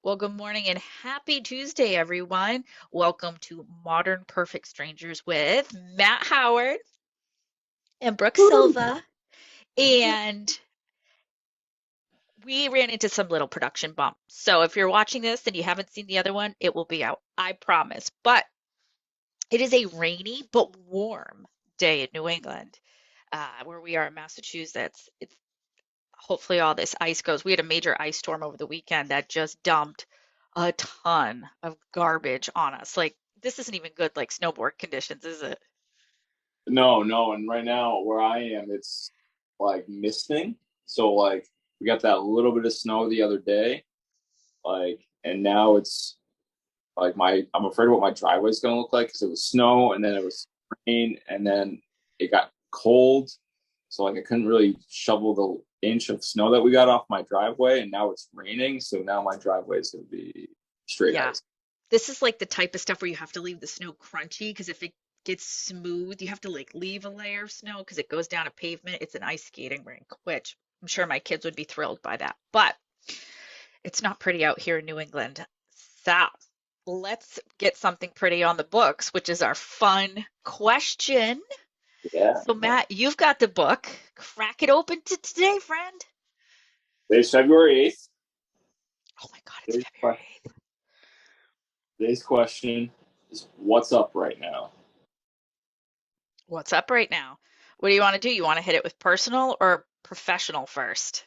Well, good morning and happy Tuesday, everyone. Welcome to Modern Perfect Strangers with Matt Howard and Brooke Woo! Silva. And we ran into some little production bumps. So if you're watching this and you haven't seen the other one, it will be out, I promise. But it is a rainy but warm day in New England, where we are in Massachusetts. It's hopefully all this ice goes. We had a major ice storm over the weekend that just dumped a ton of garbage on us. Like, this isn't even good, like snowboard conditions, is it? No, no, and right now where I am, it's like misting. So like we got that little bit of snow the other day, and now it's like I'm afraid of what my driveway is gonna look like because it was snow and then it was rain and then it got cold. So like I couldn't really shovel the inch of snow that we got off my driveway, and now it's raining. So now my driveway is gonna be straight Yeah. ice. This is like the type of stuff where you have to leave the snow crunchy because if it gets smooth, you have to like leave a layer of snow because it goes down a pavement. It's an ice skating rink, which I'm sure my kids would be thrilled by that. But it's not pretty out here in New England. So let's get something pretty on the books, which is our fun question. Yeah. So, Matt, you've got the book. Crack it open to today, friend. Today's February 8th. Oh my God, it's Today's February question 8th. Today's question is what's up right now? What's up right now? What do you want to do? You want to hit it with personal or professional first?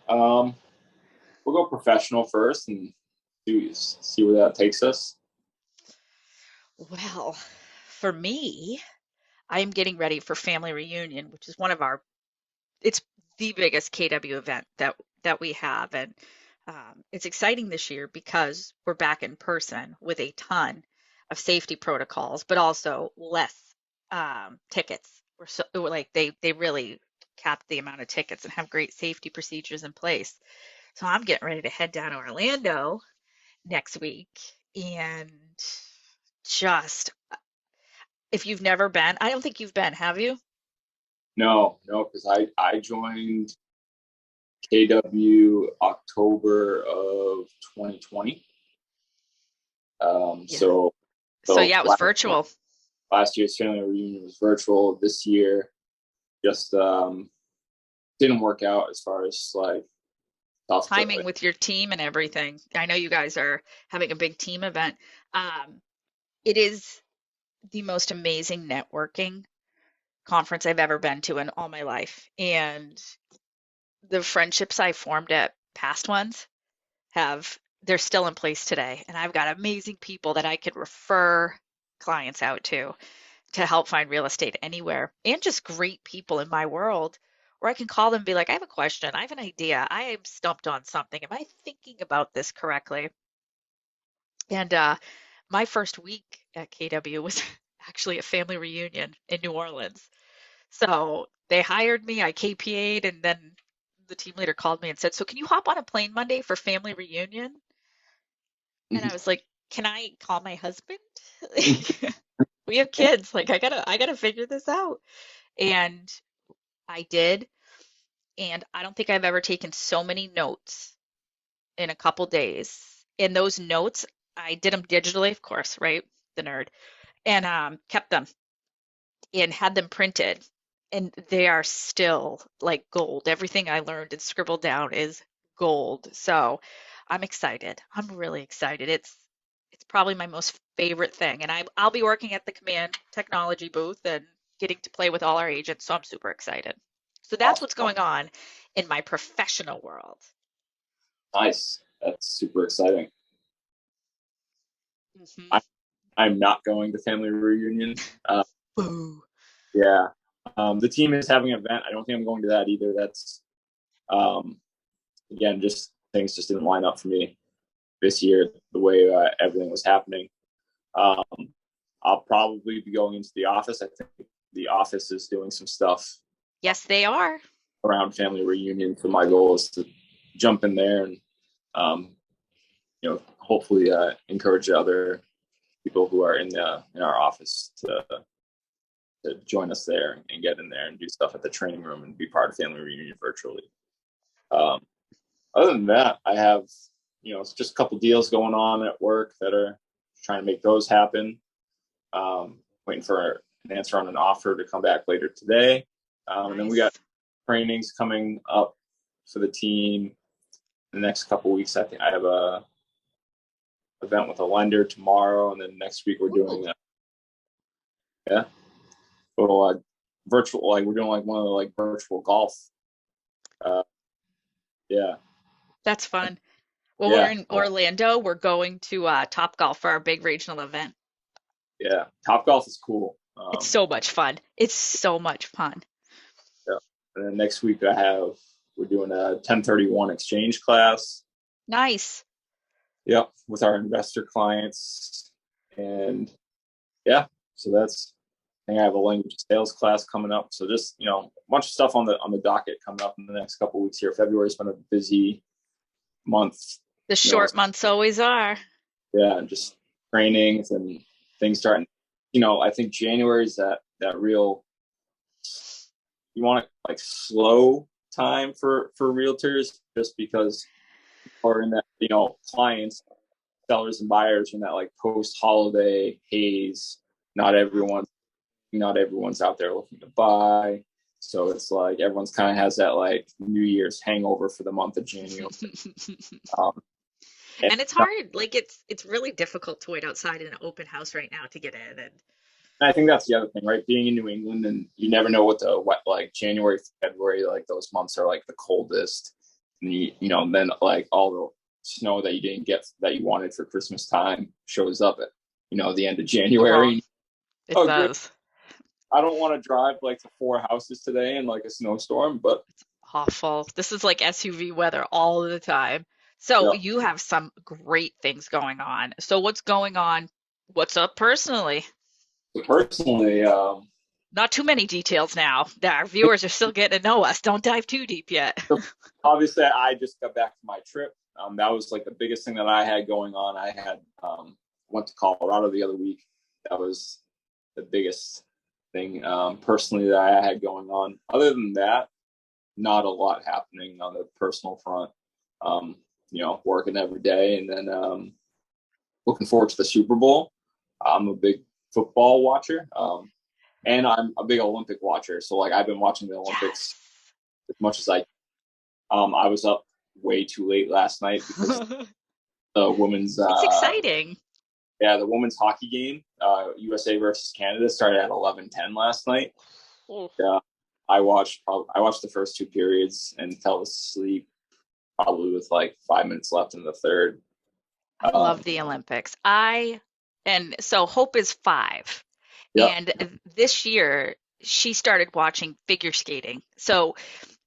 Um, we'll go professional first and see where that takes us. Well, for me, I am getting ready for family reunion, which is one of our, it's the biggest KW event that we have. And it's exciting this year because we're back in person with a ton of safety protocols, but also less tickets. We're like they really capped the amount of tickets and have great safety procedures in place. So I'm getting ready to head down to Orlando next week and just if you've never been, I don't think you've been, have you? No, no, because I joined KW October of 2020. Um, Yeah. so So so yeah, it was virtual. last year's family reunion was virtual. This year just didn't work out as far as like tough to Timing with your team and everything. I know you guys are having a big team event. Um, it is the most amazing networking conference I've ever been to in all my life. And the friendships I formed at past ones they're still in place today. And I've got amazing people that I could refer clients out to help find real estate anywhere and just great people in my world where I can call them and be like, I have a question. I have an idea. I am stumped on something. Am I thinking about this correctly? And my first week at KW was actually a family reunion in New Orleans. So they hired me, I KPA'd, and then the team leader called me and said, so can you hop on a plane Monday for family reunion? And I was like, can I call my husband? We have kids. Like I gotta figure this out. And I did. And I don't think I've ever taken so many notes in a couple days. And those notes, I did them digitally, of course, right? The nerd. And kept them and had them printed. And they are still like gold. Everything I learned and scribbled down is gold. So I'm excited. I'm really excited. It's probably my most favorite thing. And I'll be working at the command technology booth and getting to play with all our agents. So I'm super excited. So that's awesome. what's going on in my professional world. Nice. That's super exciting. Hmm. I, I'm not going to family reunion. Boo. Yeah. The team is having an event. I don't think I'm going to that either. That's um, again, just things just didn't line up for me this year the way everything was happening. Um, I'll probably be going into the office. I think the office is doing some stuff Yes, they are. around family reunion. So my goal is to jump in there and um, hopefully encourage other people who are in our office to join us there and get in there and do stuff at the training room and be part of family reunion virtually. Um, Other than that, I have. it's just a couple deals going on at work that are trying to make those happen. Waiting for an answer on an offer to come back later today. And then we got Nice. trainings coming up for the team in the next couple weeks. I think I have a event with a lender tomorrow, and then next week we're Ooh, doing yeah, little virtual, like we're doing like one of the like virtual golf. Uh, yeah, that's fun. Well, we're yeah, in Orlando. We're going to Top Golf for our big regional event. yeah. Top golf is cool. It's so much fun. It's so much fun. Yeah. And then next week we're doing a 1031 exchange class. Nice. Yep, with our investor clients, and yeah, so that's. I think I have a language sales class coming up. So just a bunch of stuff on the docket coming up in the next couple of weeks here. February's been a busy month. The You know, short months always are. yeah, just trainings and things starting. I think January is that real. You want it like slow time for realtors, just because, or in that clients, sellers and buyers in that like post holiday haze. Not everyone not everyone's out there looking to buy. So it's like everyone's kind of has that like New Year's hangover for the month of January. Um, and And it's hard. Like it's really difficult to wait outside in an open house right now to get in. And I think that's the other thing, right? Being in New England, and you never know what like January, February, like those months are like the coldest. And then like all the snow that you didn't get that you wanted for Christmas time shows up at the end of oh, January. it Oh, great! does. I don't want to drive like to four houses today in like a snowstorm, but Awful. This is like SUV weather all the time. So yeah. you have some great things going on. So what's going on? What's up personally? Personally, Not too many details now. Our viewers are still getting to know us. Don't dive too deep yet. so obviously, I just got back from my trip. That was like the biggest thing that I had going on. I had went to Colorado the other week. That was the biggest thing personally that I had going on. Other than that, not a lot happening on the personal front. Working every day, and then looking forward to the Super Bowl. I'm a big football watcher, and I'm a big Olympic watcher. So like I've been watching the Olympics Yes. as much as I was up way too late last night because the women's It's exciting. the women's hockey game, USA versus Canada, started at 11:10 last night. Oh, Yeah, I watched the first two periods and fell asleep probably with like 5 minutes left in the third. I love Um, the Olympics. And so Hope is 5. yeah, And this year she started watching figure skating. So,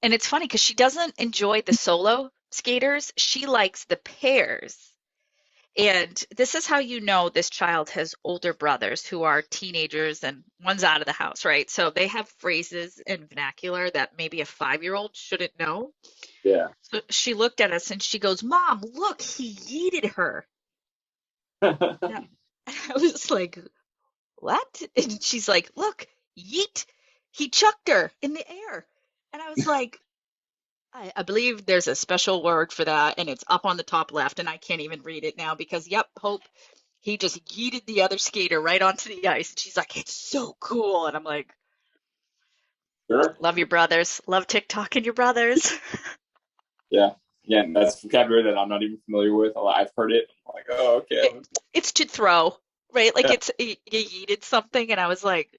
and it's funny because she doesn't enjoy the solo skaters. She likes the pairs. And this is how you know this child has older brothers who are teenagers and one's out of the house, right? So they have phrases and vernacular that maybe a 5-year-old shouldn't know. yeah. So she looked at us and she goes, "Mom, look, he yeeted her." And I was like, "What?" And she's like, "Look, yeet. He chucked her in the air." And I was like, I believe there's a special word for that, and it's up on the top left, and I can't even read it now because, yep, Hope, he just yeeted the other skater right onto the ice. And she's like, "It's so cool." And I'm like, Sure. "Love your brothers. Love TikTok and your brothers." Yeah. Yeah, that's vocabulary that I'm not even familiar with. I've heard it. I'm like, oh, okay. It's to throw, right? Like Yeah, you yeeted something, and I was like,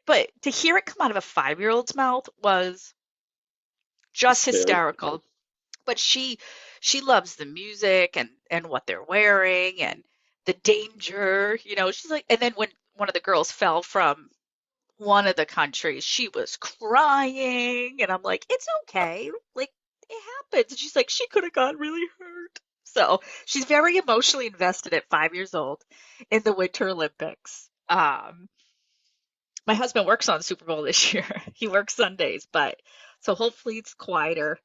but to hear it come out of a 5-year-old's mouth was it's just scary. hysterical. But she loves the music and what they're wearing and the danger, she's like, and then when one of the girls fell from one of the countries, she was crying, and I'm like, it's okay, like it happens. And she's like, she could have gotten really hurt. So she's very emotionally invested at 5 years old in the Winter Olympics. My husband works on Super Bowl this year. He works Sundays, but so hopefully it's quieter,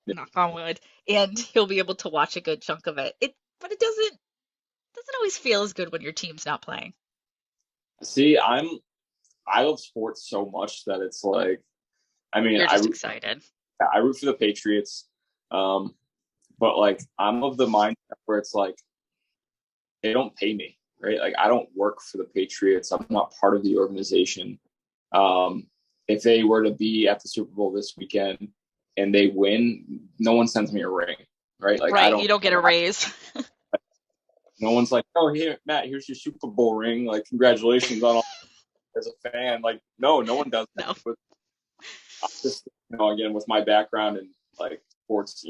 Yeah. knock on wood, and he'll be able to watch a good chunk of it. But it doesn't always feel as good when your team's not playing. See, I love sports so much that it's like, I mean, You're just excited. I root for the Patriots. Um, but like I'm of the mindset where it's like they don't pay me, right? Like I don't work for the Patriots. I'm not part of the organization. Um, if they were to be at the Super Bowl this weekend and they win, no one sends me a ring, right? Like I Right, don't. you don't get a raise. No one's like, oh, here, Matt, here's your Super Bowl ring. Like, congratulations on all as a fan. Like, no, no one does that. No. But just, again, with my background in like sports,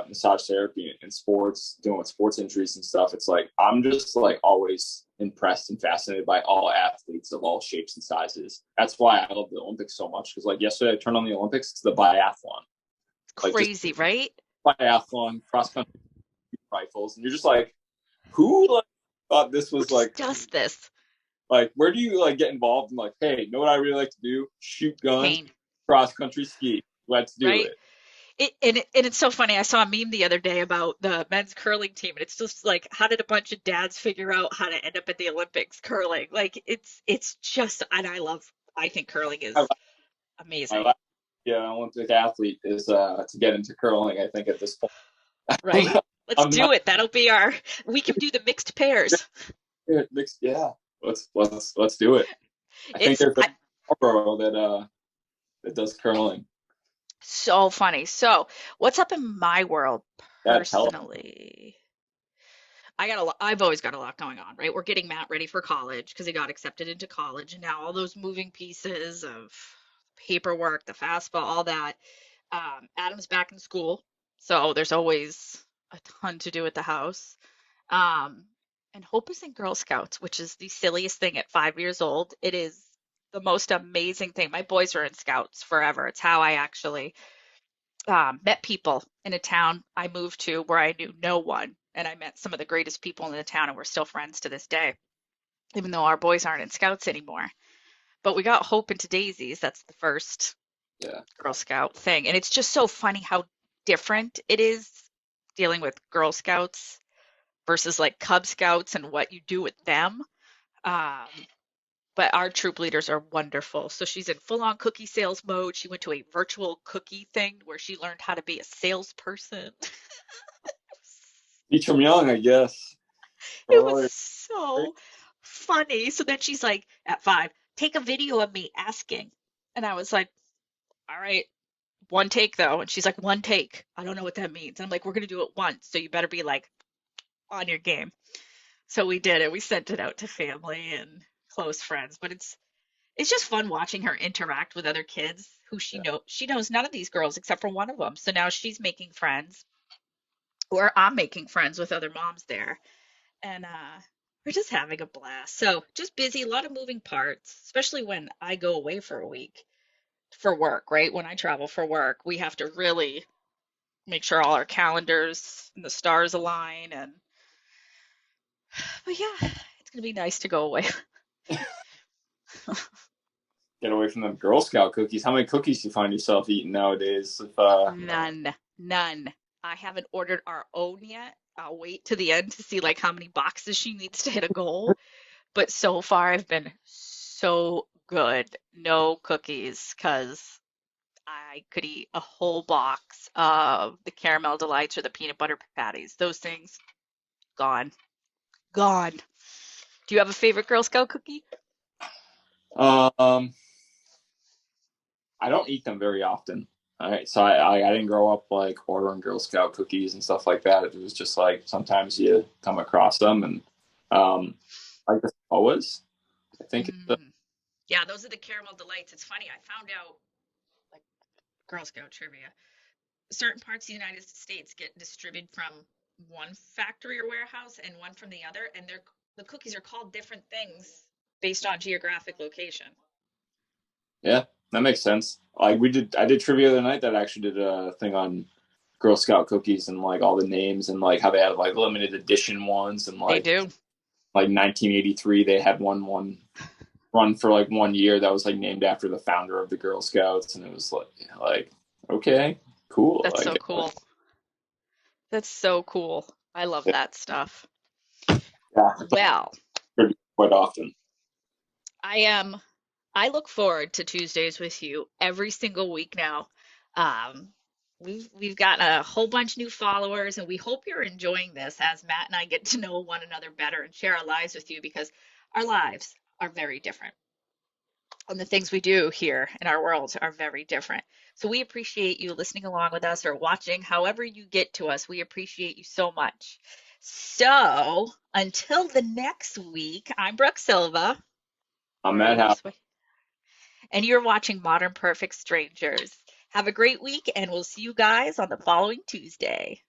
massage therapy and sports, dealing with sports injuries and stuff, it's like I'm just like always impressed and fascinated by all athletes of all shapes and sizes. That's why I love the Olympics so much. Because like yesterday, I turned on the Olympics. It's the biathlon, like just Crazy, right? biathlon, cross country rifles, and you're just like, who like thought this Who was just like does this? like, where do you like get involved in like, hey, know what I really like to do? Shoot guns, Pain, cross country ski. Let's do right? it. And it's so funny. I saw a meme the other day about the men's curling team, and it's just like, how did a bunch of dads figure out how to end up at the Olympics curling? Like, it's just, and I think curling My, is my amazing, last Olympic athlete is to get into curling. I think at this point, right? Let's I'm do not it. That'll be we can do the mixed pairs. mixed. Yeah, let's do it. I think It's there's a pro that does curling. so funny. So, what's up in my world Yeah, tell personally? I've always got a lot going on, right? We're getting Matt ready for college because he got accepted into college, and now all those moving pieces of paperwork, the FAFSA, all that. Adam's back in school, so there's always a ton to do at the house. Um, and Hope is in Girl Scouts, which is the silliest thing at 5 years old. It is the most amazing thing. My boys were in Scouts forever. It's how I actually met people in a town I moved to where I knew no one. And I met some of the greatest people in the town, and we're still friends to this day, even though our boys aren't in Scouts anymore. But we got Hope into Daisies. That's the first yeah. Girl Scout thing. And it's just so funny how different it is dealing with Girl Scouts versus like Cub Scouts and what you do with them. Um, but our troop leaders are wonderful. So she's in full on cookie sales mode. She went to a virtual cookie thing where she learned how to be a salesperson. Teach them young, I guess. It was Oh, so funny. So then she's like, at 5, take a video of me asking. And I was like, all right, one take though. And she's like, one take. I don't know what that means. And I'm like, we're going to do it once. So you better be like on your game. So we did it. We sent it out to family and close friends. But it's just fun watching her interact with other kids who she knows none of these girls except for one of them. So now she's making friends, or I'm making friends with other moms there, and we're just having a blast. So just busy, a lot of moving parts, especially when I go away for a week for work, right? When I travel for work, we have to really make sure all our calendars and the stars align. And but yeah, it's gonna be nice to go away. get away from them Girl Scout cookies. How many cookies do you find yourself eating nowadays? If None, none. I haven't ordered our own yet. I'll wait to the end to see like how many boxes she needs to hit a goal. But so far, I've been so good. No cookies, because I could eat a whole box of the caramel delights or the peanut butter patties. Those things, gone. Gone. Do you have a favorite Girl Scout cookie? um, I don't eat them very often. All right, so I didn't grow up like ordering Girl Scout cookies and stuff like that. It was just like sometimes you come across them and um, like the always. I think it's Mm. Yeah, those are the caramel delights. It's funny. I found out, like Girl Scout trivia, certain parts of the United States get distributed from one factory or warehouse and one from the other, and the cookies are called different things based on geographic location. yeah, that makes sense. Like I did trivia the other night that actually did a thing on Girl Scout cookies and like all the names and like how they had like limited edition ones and They do. like 1983 they had one run for like 1 year that was like named after the founder of the Girl Scouts, and it was like okay, cool. That's so cool. That's so cool. I love that stuff. yeah, Well, quite often. I am I look forward to Tuesdays with you every single week now. Um, We've got a whole bunch new followers, and we hope you're enjoying this as Matt and I get to know one another better and share our lives with you because our lives are very different. And the things we do here in our worlds are very different. So we appreciate you listening along with us or watching, however you get to us. We appreciate you so much. So until the next week, I'm Brooke Silva, I'm or Matt Howe. and you're watching Modern Perfect Strangers. Have a great week, and we'll see you guys on the following Tuesday.